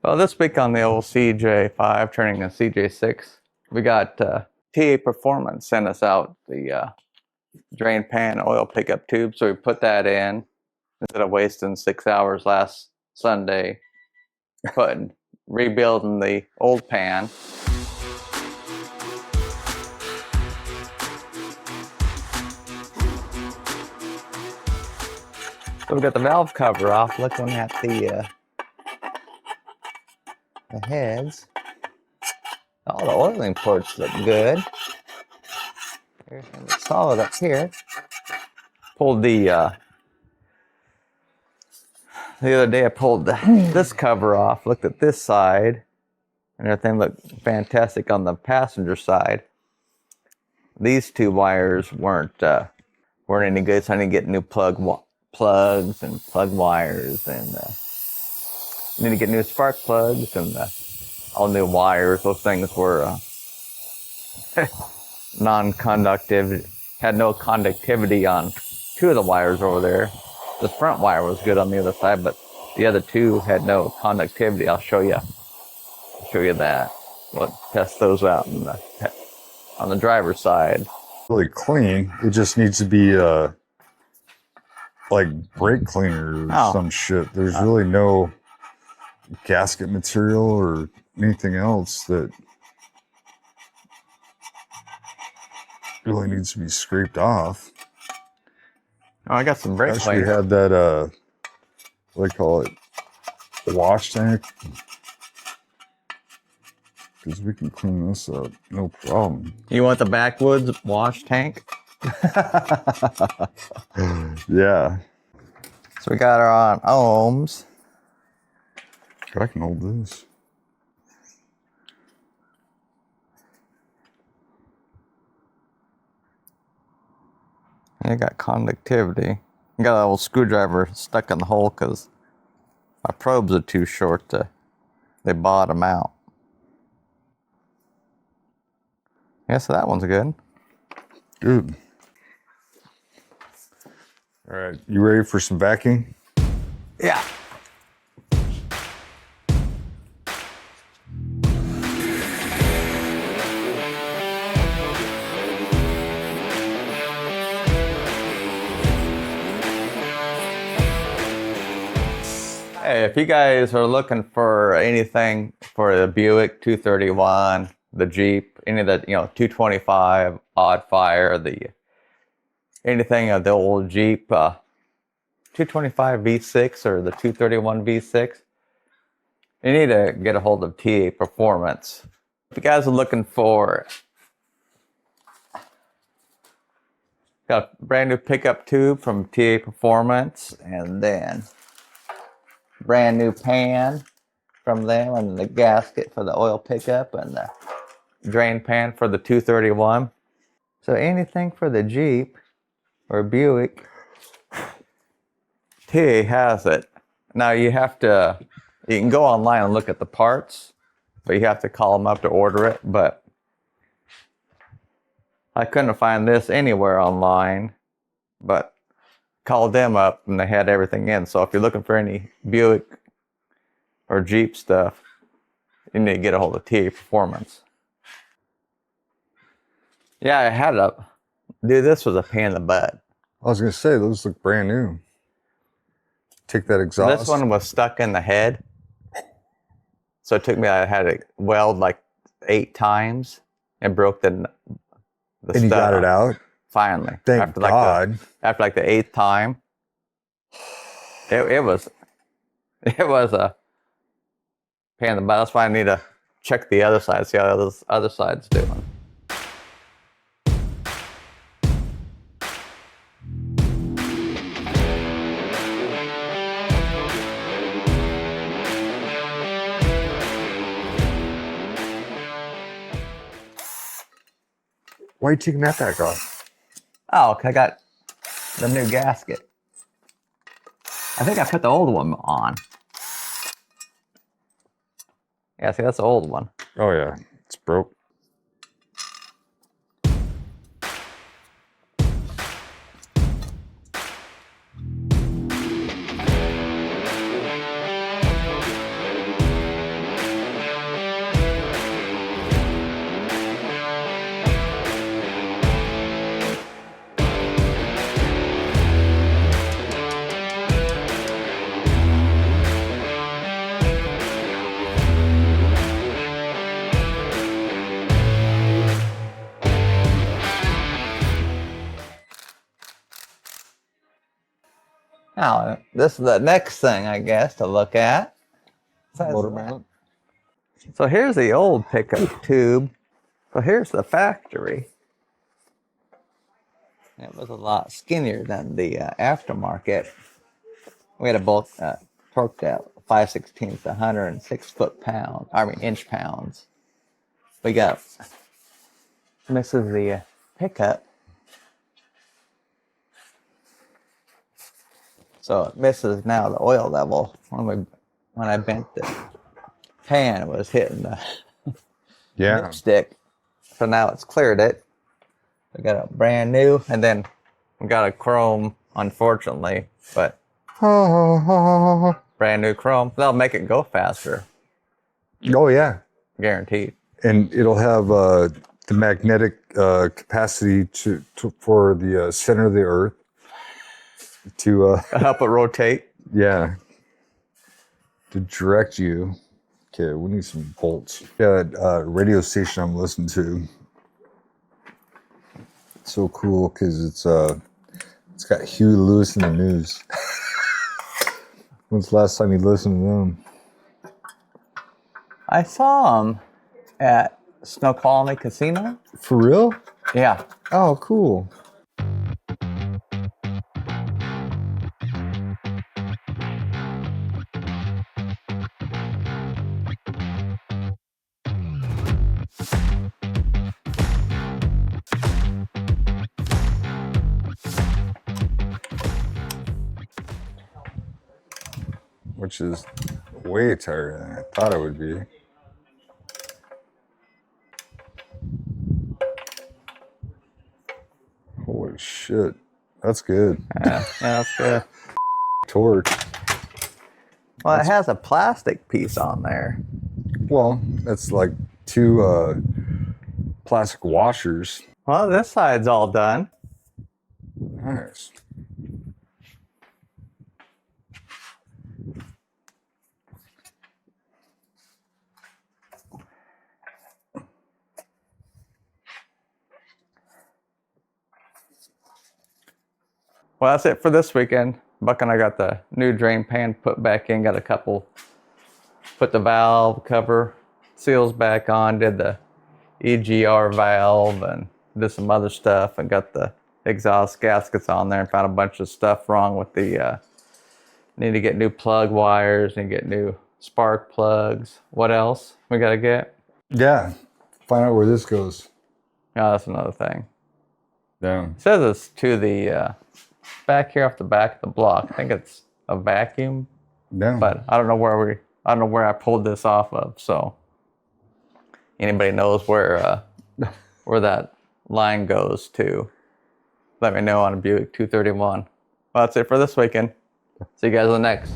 Well, this week on the old CJ5 turning a CJ6, we got TA Performance sent us out the drain pan oil pickup tube, so we put that in instead of wasting 6 hours last Sunday rebuilding the old pan. So we got the valve cover off, looking at the heads. All the oiling ports look good. Everything looks solid up here. Pulled the other day I pulled this cover off, looked at this side, and everything looked fantastic on the passenger side. These two wires weren't any good, so I need to get new plugs and plug wires, and need to get new spark plugs and all new wires. Those things were non-conductive, had no conductivity on two of the wires over there. The front wire was good on the other side, but the other two had no conductivity. I'll show you that. We'll test those out on the driver's side. Really clean. It just needs to be like brake cleaner or some shit. There's really no gasket material or anything else that really needs to be scraped off. Oh, I got some brake cleaner. We had that what do they call it, the wash tank, because we can clean this up, no problem. You want the backwoods wash tank? Yeah. So we got her on ohms. I can hold this. I got conductivity. I got an old screwdriver stuck in the hole because my probes are too short they bottom out. Yeah, so that one's good. Good. All right, you ready for some vacuum? Yeah. Hey, if you guys are looking for anything for the Buick 231, the Jeep, any of the 225, Odd Fire, anything of the old Jeep 225 V6 or the 231 V6, you need to get a hold of TA Performance. If you guys are looking for got a brand new pickup tube from TA Performance, and then brand new pan from them, and the gasket for the oil pickup, and the drain pan for the 231. So anything for the Jeep or Buick, TA has it. Now you can go online and look at the parts, but you have to call them up to order it. But I couldn't find this anywhere online, but called them up and they had everything in. So if you're looking for any Buick or Jeep stuff, you need to get a hold of TA Performance. Yeah, I had dude, this was a pain in the butt. I was gonna say, those look brand new. Take that exhaust. This one was stuck in the head. So it took me, I had to weld like 8 times and broke the and you got it out? Finally. Thank God. After like the 8th time. It was a pain in the butt. That's why I need to check the other side, see how the other side's doing. Why are you taking that back off? Oh, I got the new gasket. I think I put the old one on. Yeah, see, that's the old one. Oh yeah, it's broke. Now, this is the next thing, I guess, to look at. Motor mount. So here's the old pickup tube. So here's the factory. It was a lot skinnier than the aftermarket. We had a both torqued out 5/16 106 foot-pound. I mean inch-pounds. We got misses the pickup. So it misses now the oil level. When I bent the pan, it was hitting the stick. So now it's cleared it. We got a brand new, and then we got a chrome, unfortunately, but brand new chrome. They'll make it go faster. Oh yeah, Guaranteed. and it'll have the magnetic capacity for the center of the earth to help it rotate. Yeah, to direct you. Okay, we need some bolts. Yeah, radio station I'm listening to. It's so cool because it's got Huey Lewis in the news. When's the last time you listened to them? I saw him at Snow Colony Casino. For real? Yeah. Oh, cool. Which is way tighter than I thought it would be. Holy shit. That's good. Yeah, that's good. Torque. Well, it has a plastic piece on there. Well, that's like two plastic washers. Well, this side's all done. Nice. Well, that's it for this weekend. Buck and I got the new drain pan put back in, got a couple, put the valve cover seals back on, did the EGR valve and did some other stuff and got the exhaust gaskets on there and found a bunch of stuff wrong with the, need to get new plug wires and get new spark plugs. What else we got to get? Yeah. Find out where this goes. Oh, that's another thing. Yeah. It says it's to the back here off the back of the block. I think it's a vacuum, but I don't know where I pulled this off of. So anybody knows where that line goes to, let me know on a Buick 231. Well, that's it for this weekend. See you guys on the next.